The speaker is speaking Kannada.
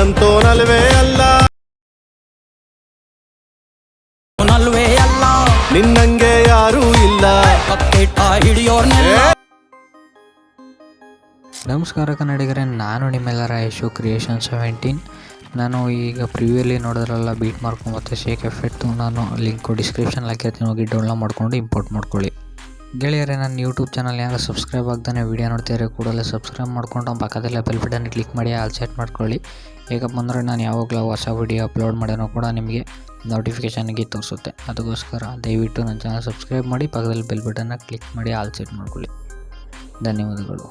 ನಿನ್ನಂತೋನಲ್ವೇ ಅಲ್ಲ ನಿನ್ನಂಗೆ ಯಾರೂ ಇಲ್ಲ. ನಮಸ್ಕಾರ ಕನ್ನಡಿಗರೇ, ನಾನು ನಿಮ್ಮೆಲ್ಲರ ಯಶು ಕ್ರಿಯೇಷನ್ 17. ನಾನು ಈಗ ಪ್ರಿವ್ಯೂಲಿ ನೋಡಿದ್ರಲ್ಲ ಬೀಟ್ ಮಾರ್ಕು ಮತ್ತು ಶೇಕ್ ಎಫೆಕ್ಟು, ನಾನು ಲಿಂಕು ಡಿಸ್ಕ್ರಿಪ್ಷನ್ ಹಾಕಿರ್ತೀನಿ, ಹೋಗಿ ಡೌನ್ಲೋಡ್ ಮಾಡ್ಕೊಂಡು ಇಂಪೋರ್ಟ್ ಮಾಡ್ಕೊಳ್ಳಿ. ಗೆಳೆಯರೇ, ನನ್ನ ಯೂಟ್ಯೂಬ್ ಚಾನಲ್ ಯಾರು ಸಬ್ಸ್ಕ್ರೈಬ್ ಆಗ್ತಾನೆ ವೀಡಿಯೋ ನೋಡ್ತಿದ್ರೆ ಕೂಡಲೇ ಸಬ್ಸ್ಕ್ರೈಬ್ ಮಾಡ್ಕೊಂಡು ಪಕ್ಕದಲ್ಲೇ ಬೆಲ್ ಬಟನ್ ಕ್ಲಿಕ್ ಮಾಡಿ ಆಲ್ ಸೆಟ್ ಮಾಡ್ಕೊಳ್ಳಿ. ಹೇಗಪ್ಪ ಅಂದರೆ ನಾನು ಯಾವಾಗಲೂ ಹೊಸ ವೀಡಿಯೋ ಅಪ್ಲೋಡ್ ಮಾಡೋಣ ಕೂಡ ನಿಮಗೆ ನೋಟಿಫಿಕೇಷನ್ಗೆ ತೋರಿಸುತ್ತೆ. ಅದಕ್ಕೋಸ್ಕರ ದಯವಿಟ್ಟು ನನ್ನ ಚಾನಲ್ ಸಬ್ಸ್ಕ್ರೈಬ್ ಮಾಡಿ, ಪಕ್ಕದಲ್ಲಿ ಬೆಲ್ ಬಟನ್ನ ಕ್ಲಿಕ್ ಮಾಡಿ ಆಲ್ ಸೆಟ್ ಮಾಡ್ಕೊಳ್ಳಿ. ಧನ್ಯವಾದಗಳು.